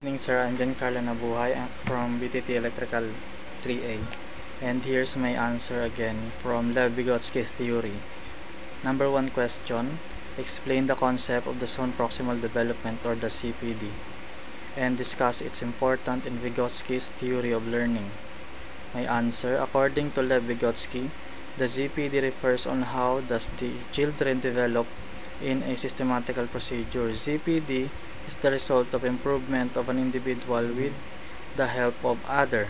Good evening, sir. I'm Giancarlo Nabuhay from BTT Electrical 3A. And here's my answer again from Lev-Vygotsky theory. Number 1 question. Explain the concept of the zone proximal development or the ZPD and discuss its importance in Vygotsky's theory of learning. My answer, according to Lev-Vygotsky, the ZPD refers on how does the children develop in a systematical procedure. ZPD is the result of improvement of an individual with the help of other.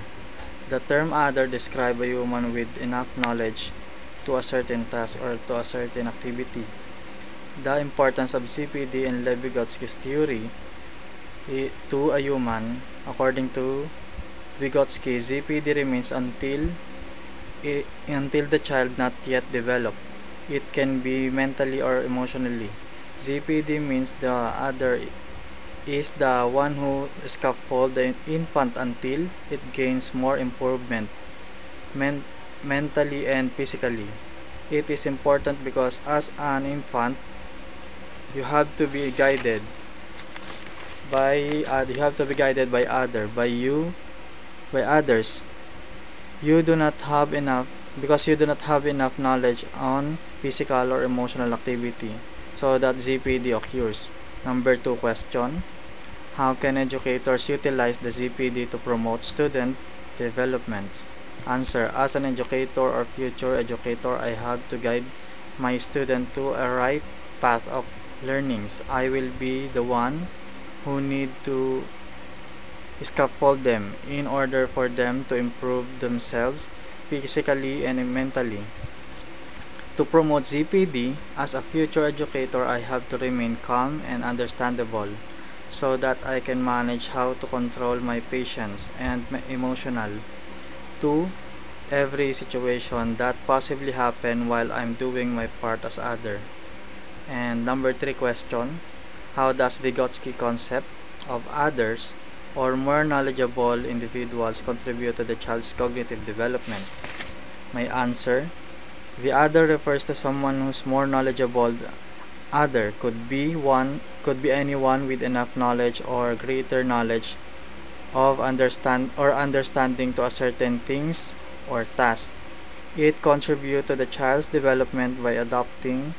The term other describes a human with enough knowledge to a certain task or to a certain activity. The importance of ZPD in Lev-Vygotsky's theory to a human, according to Vygotsky, ZPD remains until the child not yet developed. It can be mentally or emotionally. ZPD means the other is the one who scaffolds the infant until it gains more improvement mentally and physically. It is important because as an infant, you have to be guided by others. You do not have enough knowledge on physical or emotional activity, so that ZPD occurs. Number 2 question. How can educators utilize the ZPD to promote student development? Answer. As an educator or future educator, I have to guide my student to a right path of learnings. I will be the one who need to scaffold them in order for them to improve themselves physically and mentally. To promote ZPD, as a future educator, I have to remain calm and understandable so that I can manage how to control my patience and my emotional to every situation that possibly happen while I'm doing my part as other. And number 3 question. How does Vygotsky concept of others or more knowledgeable individuals contribute to the child's cognitive development? My answer, the other refers to someone who's more knowledgeable. Other could be anyone with enough knowledge or greater knowledge of understanding to a certain things or task. It contributes to the child's development by adapting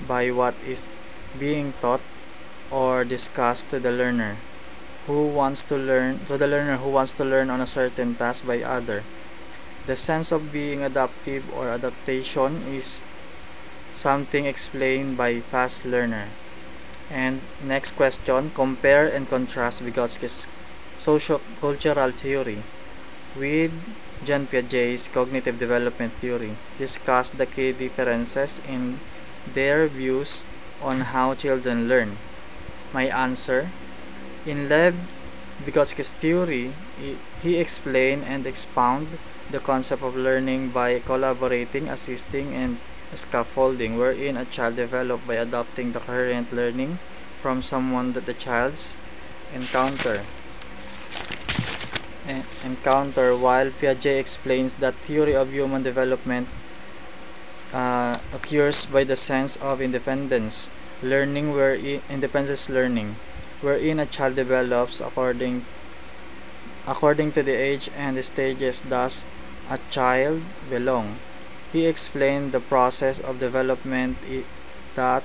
by what is being taught or discussed to the learner who wants to learn on a certain task by other. The sense of being adaptive or adaptation is something explained by fast learner. And next question, compare and contrast Vygotsky's socio-cultural theory with Jean Piaget's cognitive development theory. Discuss the key differences in their views on how children learn. My answer, in Lev Vygotsky's theory, he explained and expounded the concept of learning by collaborating, assisting, and scaffolding, wherein a child develops by adopting the current learning from someone that the child's encounter. While Piaget explains that theory of human development occurs by the sense of independence learning, wherein a child develops according to the age and the stages thus a child belong. He explained the process of development that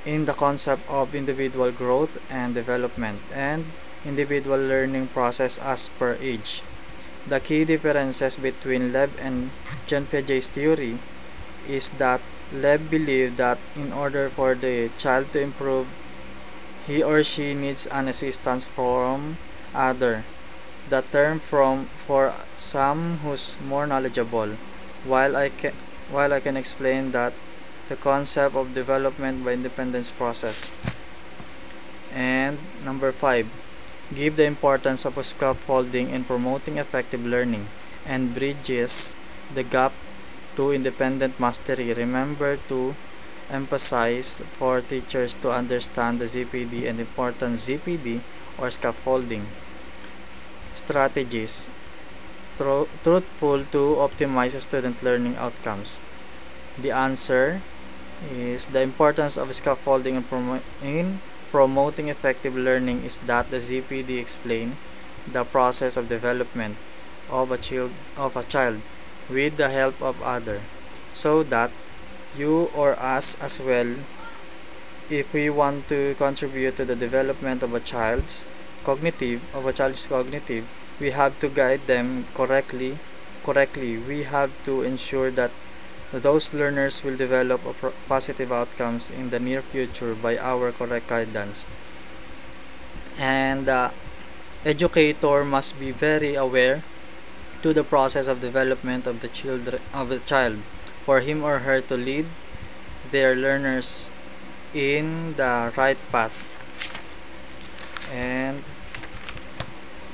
in the concept of individual growth and development and individual learning process as per age. The key differences between Lev and Jean Piaget's theory is that Lev believed that in order for the child to improve, he or she needs an assistance from other. The term for some who's more knowledgeable, while I can explain that the concept of development by independence process. And number 5, give the importance of scaffolding in promoting effective learning and bridges the gap to independent mastery. Remember to emphasize for teachers to understand the ZPD and important ZPD or scaffolding strategies truthful to optimize student learning outcomes. The answer is the importance of scaffolding in promoting effective learning is that the ZPD explain the process of development of a child with the help of other, so that you or us as well, if we want to contribute to the development of a child's cognitive, we have to guide them correctly. We have to ensure that those learners will develop positive outcomes in the near future by our correct guidance. And educator must be very aware to the process of development of the child, for him or her to lead their learners in the right path. And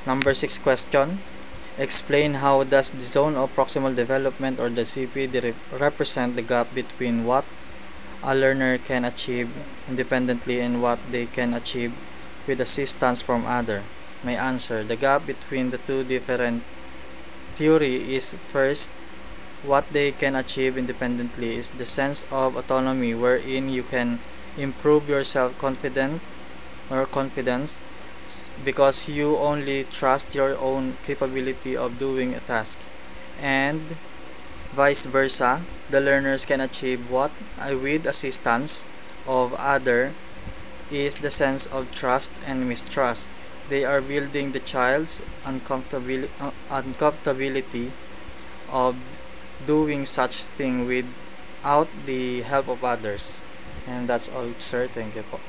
number 6 question: explain how does the zone of proximal development, or the ZPD, represent the gap between what a learner can achieve independently and what they can achieve with assistance from other. My answer: the gap between the two different theory is, first, what they can achieve independently is the sense of autonomy, wherein you can improve your confidence because you only trust your own capability of doing a task, and vice versa, the learners can achieve what with assistance of other is the sense of trust and mistrust. They are building the child's uncomfortability of doing such thing without the help of others. And that's all, sir. Thank you po.